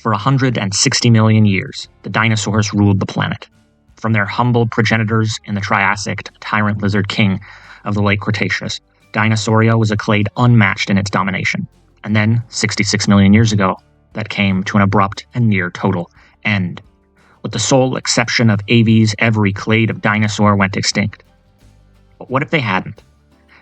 For 160 million years, the dinosaurs ruled the planet. From their humble progenitors in the Triassic to tyrant lizard king of the late Cretaceous, Dinosauria was a clade unmatched in its domination. And then, 66 million years ago, that came to an abrupt and near total end. With the sole exception of aves, every clade of dinosaur went extinct. But what if they hadn't?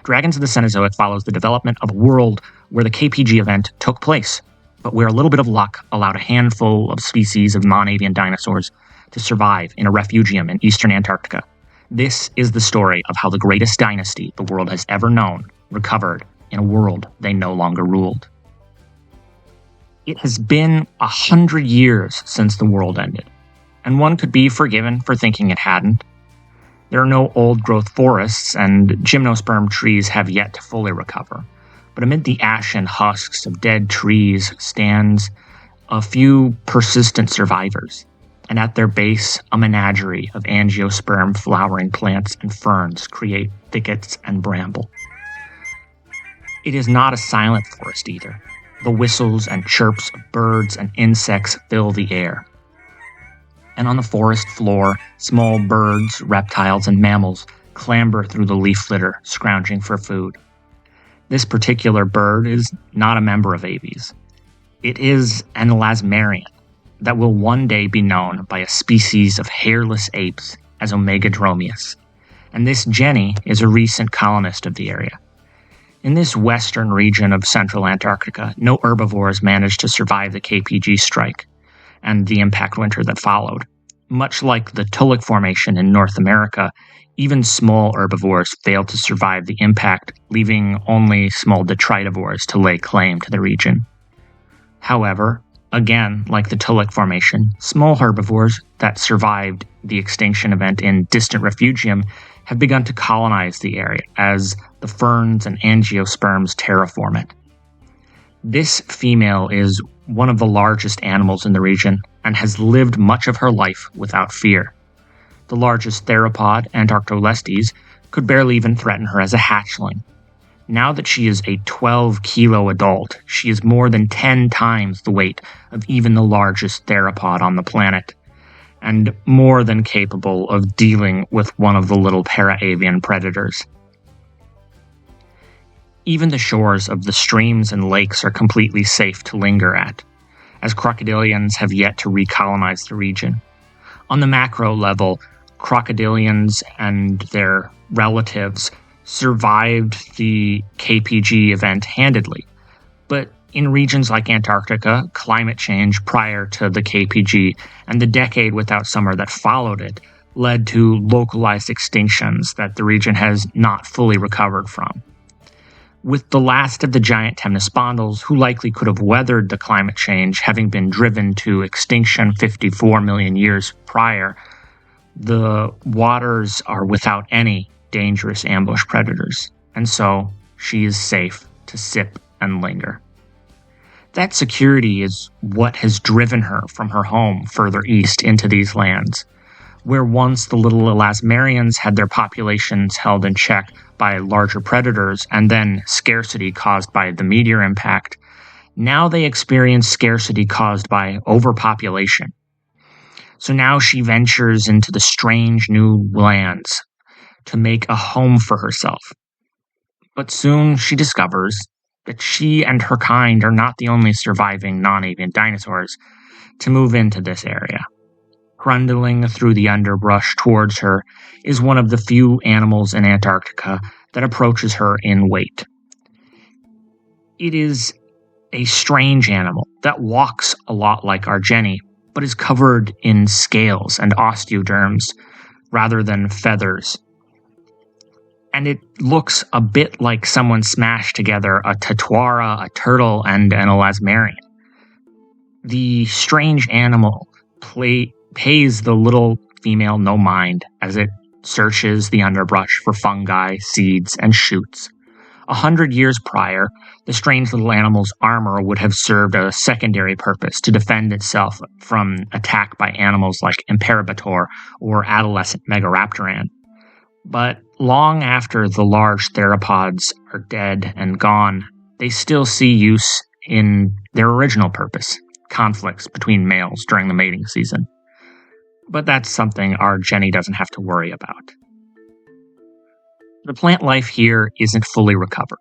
Dragons of the Cenozoic follows the development of a world where the KPG event took place, but where a little bit of luck allowed a handful of species of non-avian dinosaurs to survive in a refugium in eastern Antarctica. This is the story of how the greatest dynasty the world has ever known recovered in a world they no longer ruled. It has been 100 years since the world ended, and one could be forgiven for thinking it hadn't. There are no old-growth forests, and gymnosperm trees have yet to fully recover. But amid the ashen husks of dead trees stands a few persistent survivors, and at their base, a menagerie of angiosperm flowering plants and ferns create thickets and bramble. It is not a silent forest either. The whistles and chirps of birds and insects fill the air. And on the forest floor, small birds, reptiles, and mammals clamber through the leaf litter, scrounging for food. This particular bird is not a member of aves. It is an elasmarian that will one day be known by a species of hairless apes as Omegadromius. And this Jenny is a recent colonist of the area. In this western region of central Antarctica, no herbivores managed to survive the KPG strike and the impact winter that followed. Much like the Tulloch Formation in North America, even small herbivores failed to survive the impact, leaving only small detritivores to lay claim to the region. However, again, like the Tulloch Formation, small herbivores that survived the extinction event in distant refugium have begun to colonize the area as the ferns and angiosperms terraform it. This female is one of the largest animals in the region and has lived much of her life without fear. The largest theropod, Antarctolestes, could barely even threaten her as a hatchling. Now that she is a 12-kilo adult, she is more than 10 times the weight of even the largest theropod on the planet, and more than capable of dealing with one of the little para-avian predators. Even the shores of the streams and lakes are completely safe to linger at, as crocodilians have yet to recolonize the region. On the macro level, crocodilians and their relatives survived the KPG event handedly, but in regions like Antarctica, climate change prior to the KPG and the decade without summer that followed it led to localized extinctions that the region has not fully recovered from. With the last of the giant temnospondyls, who likely could have weathered the climate change, having been driven to extinction 54 million years prior, the waters are without any dangerous ambush predators, and so she is safe to sip and linger. That security is what has driven her from her home further east into these lands, where once the little elasmarians had their populations held in check by larger predators and then scarcity caused by the meteor impact, now they experience scarcity caused by overpopulation. So now she ventures into the strange new lands to make a home for herself. But soon she discovers that she and her kind are not the only surviving non-avian dinosaurs to move into this area. Grundling through the underbrush towards her is one of the few animals in Antarctica that approaches her in weight. It is a strange animal that walks a lot like our Jenny, but is covered in scales and osteoderms rather than feathers. And it looks a bit like someone smashed together a tatuara, a turtle, and an elasmarian. The strange animal pays the little female no mind as it searches the underbrush for fungi, seeds, and shoots. 100 years prior, the strange little animal's armor would have served a secondary purpose to defend itself from attack by animals like Imperabator or adolescent Megaraptoran. But long after the large theropods are dead and gone, they still see use in their original purpose, conflicts between males during the mating season. But that's something our Jenny doesn't have to worry about. The plant life here isn't fully recovered.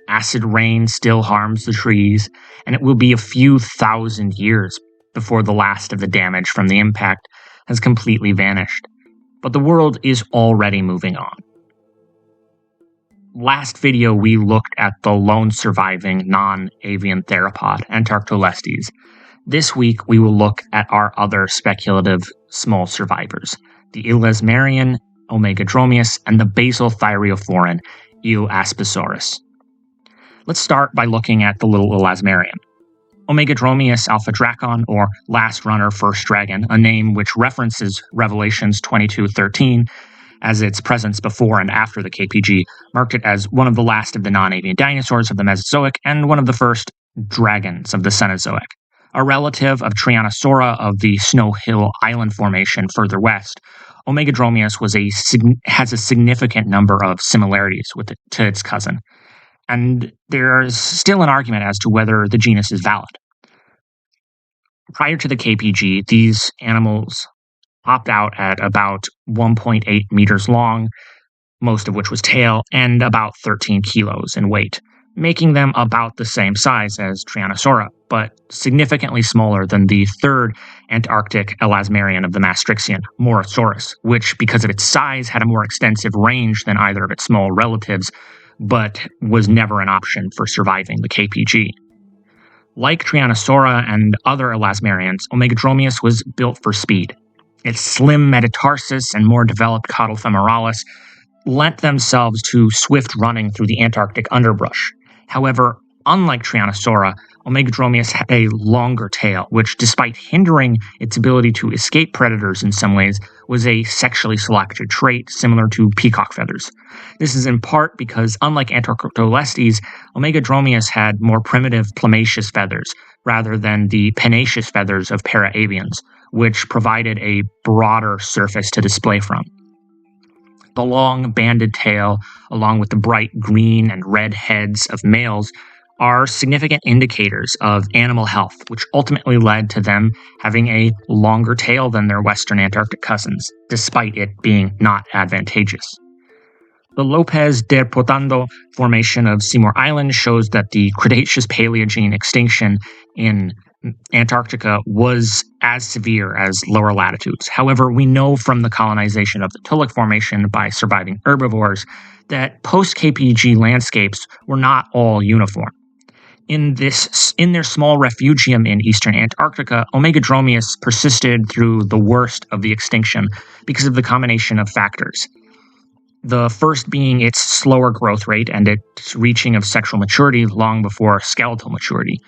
Acid rain still harms the trees, and it will be a few thousand years before the last of the damage from the impact has completely vanished. But the world is already moving on. Last video, we looked at the lone surviving non-avian theropod, Antarctolestes. This week, we will look at our other speculative small survivors, the elasmarian Omegadromius and the basal thyreophoran Eoaspisaurus. Let's start by looking at the little elasmarian. Omegadromius alpha-dracon, or Last Runner, First Dragon, a name which references Revelations 22:13, as its presence before and after the KPG marked it as one of the last of the non-avian dinosaurs of the Mesozoic and one of the first dragons of the Cenozoic. A relative of Tyrannosaura of the Snow Hill Island Formation further west, Omegadromius has a significant number of similarities to its cousin, and there's still an argument as to whether the genus is valid. Prior to the KPG, these animals popped out at about 1.8 meters long, most of which was tail, and about 13 kilos in weight, making them about the same size as Tyrannosaura, but significantly smaller than the third Antarctic elasmarian of the Maastrichtian, Morosaurus, which, because of its size, had a more extensive range than either of its small relatives, but was never an option for surviving the KPG. Like Tyrannosaura and other elasmarians, Omegadromius was built for speed. Its slim metatarsus and more developed caudal femoralis lent themselves to swift running through the Antarctic underbrush. However, unlike Tyrannosaura, Omegadromius had a longer tail, which, despite hindering its ability to escape predators in some ways, was a sexually selected trait similar to peacock feathers. This is in part because, unlike Antarctolestes, Omegadromius had more primitive plumaceous feathers rather than the pennaceous feathers of paraavians, which provided a broader surface to display from. The long banded tail, along with the bright green and red heads of males, are significant indicators of animal health, which ultimately led to them having a longer tail than their western Antarctic cousins, despite it being not advantageous. The Lopez de Potando formation of Seymour Island shows that the Cretaceous-Paleogene extinction in Antarctica was as severe as lower latitudes. However, we know from the colonization of the Tulloch Formation by surviving herbivores that post-KPG landscapes were not all uniform. In their small refugium in eastern Antarctica, Omegadromius persisted through the worst of the extinction because of the combination of factors. The first being its slower growth rate and its reaching of sexual maturity long before skeletal maturity.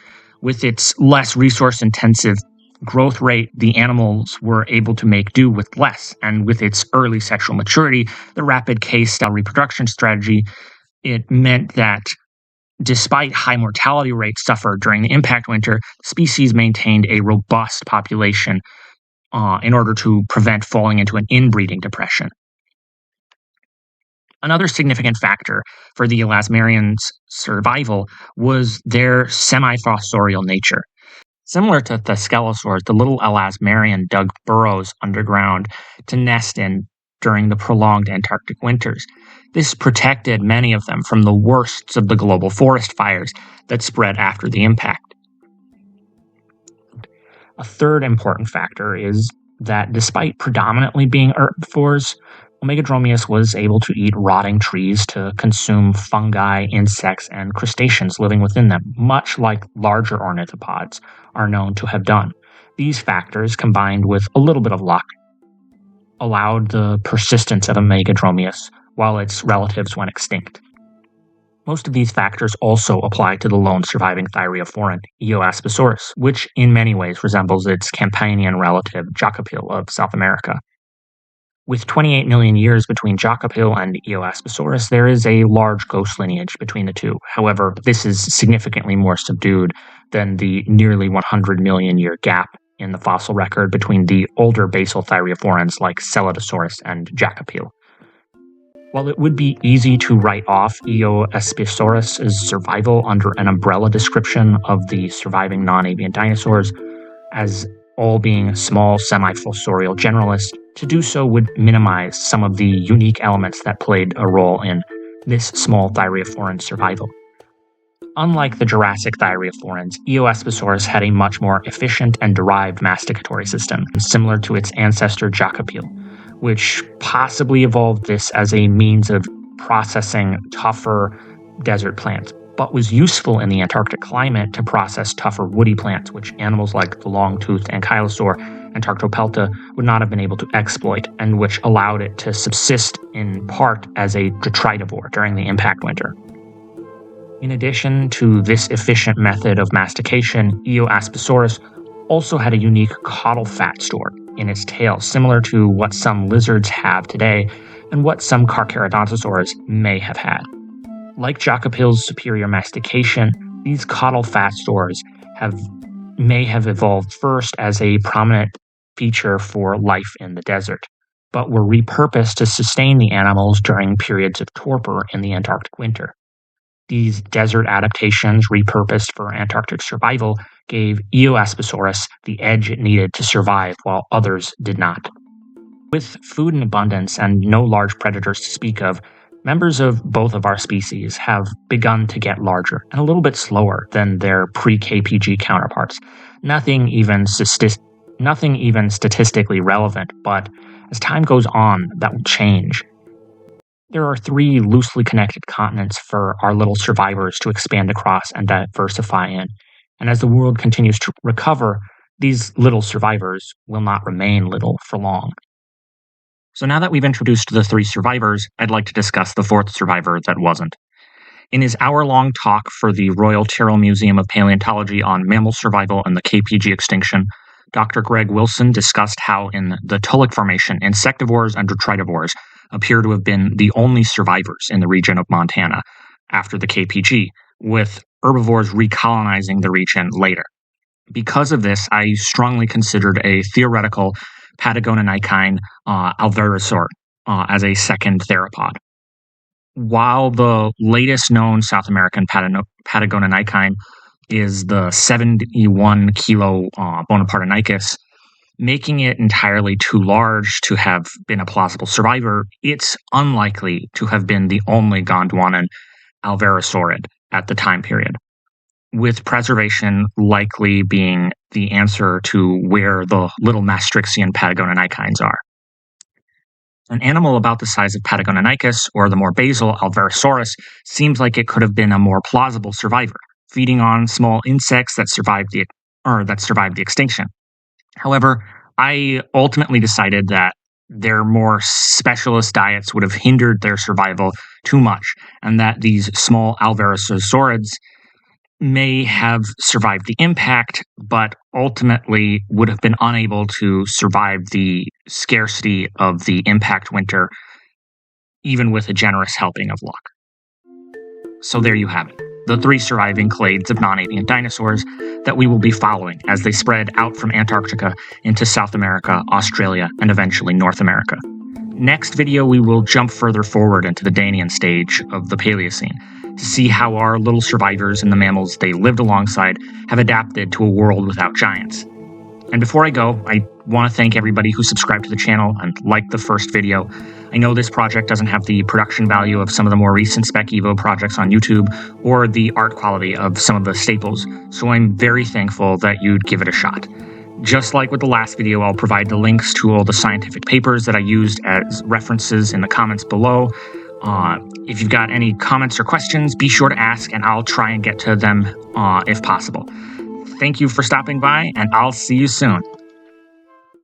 With its less resource-intensive growth rate, the animals were able to make do with less, and with its early sexual maturity, the rapid K-style reproduction strategy, it meant that despite high mortality rates suffered during the impact winter, the species maintained a robust population in order to prevent falling into an inbreeding depression. Another significant factor for the elasmarians' survival was their semi-fossorial nature. Similar to the Thescelosaurs, the little elasmarian dug burrows underground to nest in during the prolonged Antarctic winters. This protected many of them from the worst of the global forest fires that spread after the impact. A third important factor is that despite predominantly being herbivores, Omegadromius was able to eat rotting trees to consume fungi, insects, and crustaceans living within them, much like larger ornithopods are known to have done. These factors, combined with a little bit of luck, allowed the persistence of Omegadromius while its relatives went extinct. Most of these factors also apply to the lone surviving thyreophoran, Eoaspisaurus, which in many ways resembles its Campanian relative Jacopil of South America. With 28 million years between Jacopil and Eoaspisaurus, there is a large ghost lineage between the two. However, this is significantly more subdued than the nearly 100 million year gap in the fossil record between the older basal thyreophorans like Celodosaurus and Jacopil. While it would be easy to write off Eoaspisaurus' survival under an umbrella description of the surviving non-avian dinosaurs, as all being small semi-fossorial generalists, to do so would minimize some of the unique elements that played a role in this small thyreophorans survival. Unlike the Jurassic thyreophorans, Eoaspesaurus had a much more efficient and derived masticatory system, similar to its ancestor Jacopele, which possibly evolved this as a means of processing tougher desert plants, but was useful in the Antarctic climate to process tougher woody plants, which animals like the long-toothed ankylosaur and Tarctopelta would not have been able to exploit, and which allowed it to subsist in part as a detritivore during the impact winter. In addition to this efficient method of mastication, Eoaspesaurus also had a unique caudal fat store in its tail, similar to what some lizards have today and what some Carcharodontosaurs may have had. Like Jacopele's superior mastication, these caudal fat stores may have evolved first as a prominent feature for life in the desert, but were repurposed to sustain the animals during periods of torpor in the Antarctic winter. These desert adaptations, repurposed for Antarctic survival, gave Eoaspesaurus the edge it needed to survive while others did not. With food in abundance and no large predators to speak of, members of both of our species have begun to get larger and a little bit slower than their pre-KPG counterparts. Nothing even statistically relevant, but as time goes on, that will change. There are 3 loosely connected continents for our little survivors to expand across and diversify in, and as the world continues to recover, these little survivors will not remain little for long. So now that we've introduced the 3 survivors, I'd like to discuss the 4th survivor that wasn't. In his hour-long talk for the Royal Tyrrell Museum of Paleontology on mammal survival and the KPG extinction, Dr. Greg Wilson discussed how in the Tulloch Formation, insectivores and detritivores appear to have been the only survivors in the region of Montana after the KPG, with herbivores recolonizing the region later. Because of this, I strongly considered a theoretical Patagononychine alverosaur as a second theropod. While the latest known South American Patagononychine is the 71-kilo Bonapartenychus, making it entirely too large to have been a plausible survivor, it's unlikely to have been the only Gondwanan alverosaurid at the time period, with preservation likely being the answer to where the little Maastrichtian Patagononychines are. An animal about the size of Patagononychus, or the more basal Alverosaurus, seems like it could have been a more plausible survivor, feeding on small insects that survived the extinction. However, I ultimately decided that their more specialist diets would have hindered their survival too much, and that these small Alverosaurids may have survived the impact, but ultimately would have been unable to survive the scarcity of the impact winter, even with a generous helping of luck. So there you have it, the 3 surviving clades of non-avian dinosaurs that we will be following as they spread out from Antarctica into South America, Australia, and eventually North America. Next video, we will jump further forward into the Danian stage of the Paleocene to see how our little survivors and the mammals they lived alongside have adapted to a world without giants. And before I go, I want to thank everybody who subscribed to the channel and liked the first video. I know this project doesn't have the production value of some of the more recent Spec Evo projects on YouTube or the art quality of some of the staples, so I'm very thankful that you'd give it a shot. Just like with the last video, I'll provide the links to all the scientific papers that I used as references in the comments below. If you've got any comments or questions, be sure to ask and I'll try and get to them if possible. Thank you for stopping by, and I'll see you soon.